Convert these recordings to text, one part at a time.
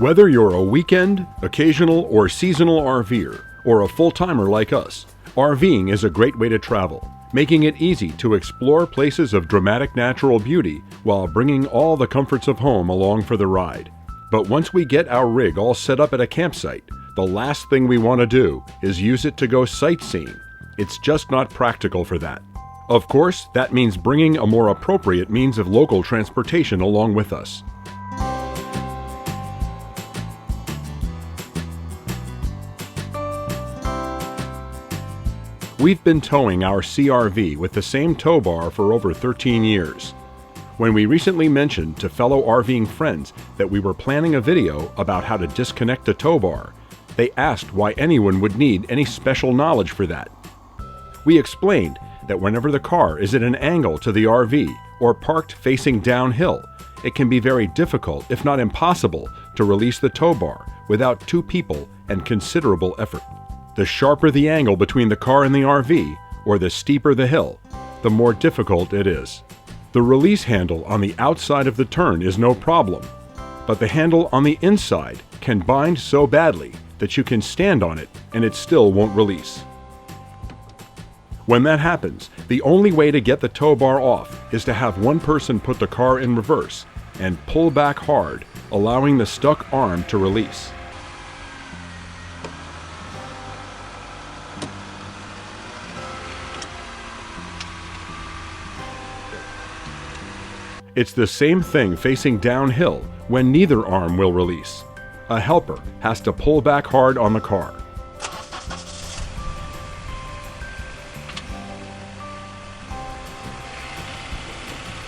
Whether you're a weekend, occasional, or seasonal RVer, or a full-timer like us, RVing is a great way to travel, making it easy to explore places of dramatic natural beauty while bringing all the comforts of home along for the ride. But once we get our rig all set up at a campsite, the last thing we want to do is use it to go sightseeing. It's just not practical for that. Of course, that means bringing a more appropriate means of local transportation along with us. We've been towing our CRV with the same tow bar for over 13 years. When we recently mentioned to fellow RVing friends that we were planning a video about how to disconnect a tow bar, they asked why anyone would need any special knowledge for that. We explained that whenever the car is at an angle to the RV or parked facing downhill, it can be very difficult, if not impossible, to release the tow bar without two people and considerable effort. The sharper the angle between the car and the RV, or the steeper the hill, the more difficult it is. The release handle on the outside of the turn is no problem, but the handle on the inside can bind so badly that you can stand on it and it still won't release. When that happens, the only way to get the tow bar off is to have one person put the car in reverse and pull back hard, allowing the stuck arm to release. It's the same thing facing downhill when neither arm will release. A helper has to pull back hard on the car.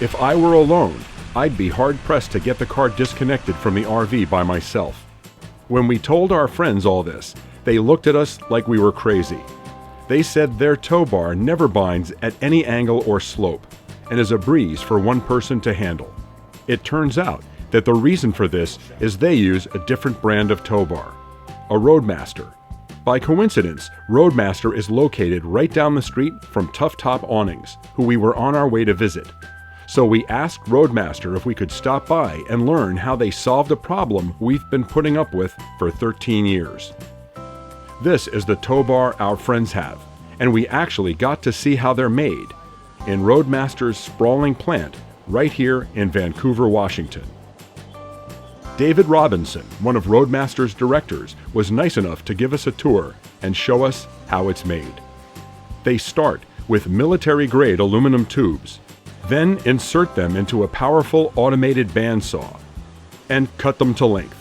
If I were alone, I'd be hard-pressed to get the car disconnected from the RV by myself. When we told our friends all this, they looked at us like we were crazy. They said their tow bar never binds at any angle or slope, and is a breeze for one person to handle. It turns out that the reason for this is they use a different brand of tow bar, a Roadmaster. By coincidence, Roadmaster is located right down the street from Tough Top Awnings, who we were on our way to visit. So we asked Roadmaster if we could stop by and learn how they solved a problem we've been putting up with for 13 years. This is the tow bar our friends have, and we actually got to see how they're made in Roadmaster's sprawling plant right here in Vancouver, Washington. David Robinson, one of Roadmaster's directors, was nice enough to give us a tour and show us how it's made. They start with military-grade aluminum tubes, then insert them into a powerful automated bandsaw and cut them to length.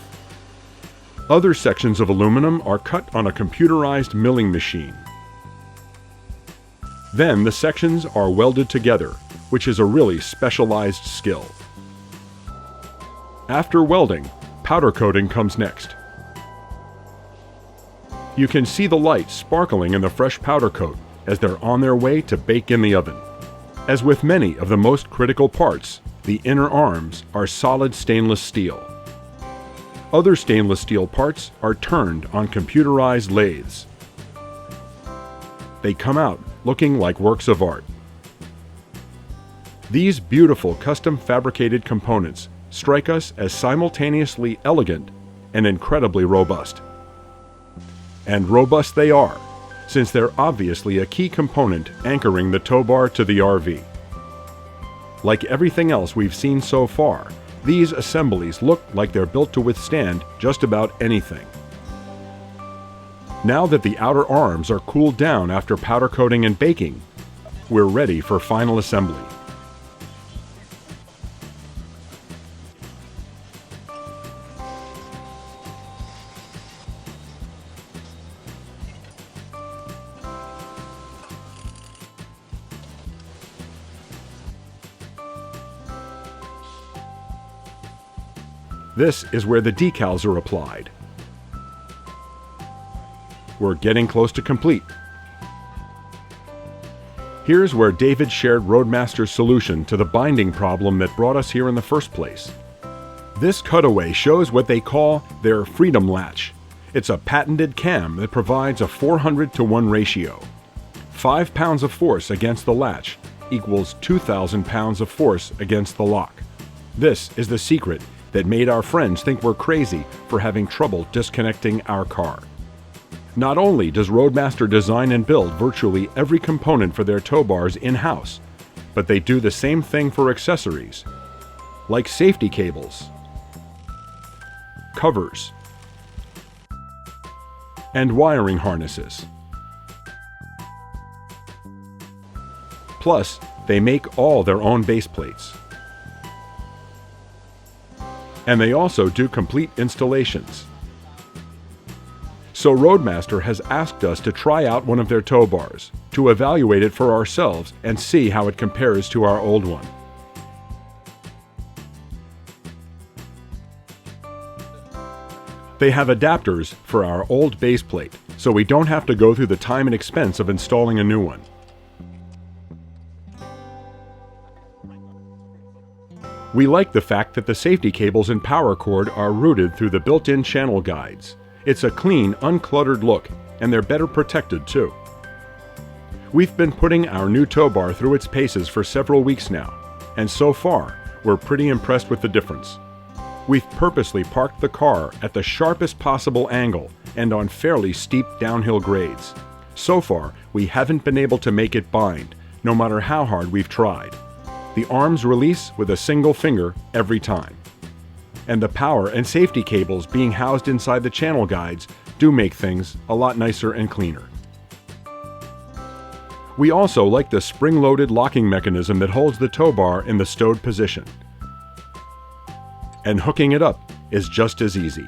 Other sections of aluminum are cut on a computerized milling machine. Then the sections are welded together, which is a really specialized skill. After welding, powder coating comes next. You can see the light sparkling in the fresh powder coat as they're on their way to bake in the oven. As with many of the most critical parts, the inner arms are solid stainless steel. Other stainless steel parts are turned on computerized lathes. They come out looking like works of art. These beautiful custom fabricated components strike us as simultaneously elegant and incredibly robust. And robust they are, since they're obviously a key component anchoring the tow bar to the RV. Like everything else we've seen so far, these assemblies look like they're built to withstand just about anything. Now that the outer arms are cooled down after powder coating and baking, we're ready for final assembly. This is where the decals are applied. We're getting close to complete. Here's where David shared Roadmaster's solution to the binding problem that brought us here in the first place. This cutaway shows what they call their Freedom Latch. It's a patented cam that provides a 400-to-1 ratio. 5 pounds of force against the latch equals 2,000 pounds of force against the lock. This is the secret that made our friends think we're crazy for having trouble disconnecting our car. Not only does Roadmaster design and build virtually every component for their tow bars in-house, but they do the same thing for accessories, like safety cables, covers, and wiring harnesses. Plus, they make all their own base plates. And they also do complete installations. So Roadmaster has asked us to try out one of their tow bars, to evaluate it for ourselves and see how it compares to our old one. They have adapters for our old base plate, so we don't have to go through the time and expense of installing a new one. We like the fact that the safety cables and power cord are routed through the built-in channel guides. It's a clean, uncluttered look, and they're better protected too. We've been putting our new tow bar through its paces for several weeks now, and so far, we're pretty impressed with the difference. We've purposely parked the car at the sharpest possible angle and on fairly steep downhill grades. So far, we haven't been able to make it bind, no matter how hard we've tried. The arms release with a single finger every time. And the power and safety cables being housed inside the channel guides do make things a lot nicer and cleaner. We also like the spring-loaded locking mechanism that holds the tow bar in the stowed position. And hooking it up is just as easy.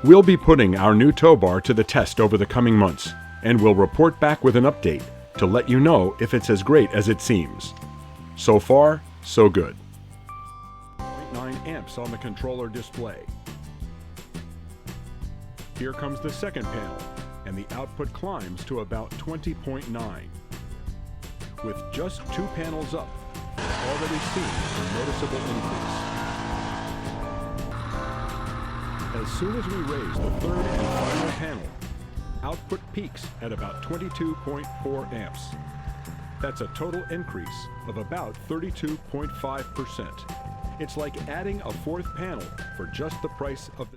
We'll be putting our new tow bar to the test over the coming months, and we'll report back with an update to let you know if it's as great as it seems. So far, so good. 0.9 amps on the controller display. Here comes the second panel, and the output climbs to about 20.9. With just 2 panels up, we've already seen a noticeable increase. As soon as we raise the third and final panel, output peaks at about 22.4 amps. That's a total increase of about 32.5%. It's like adding a fourth panel for just the price of the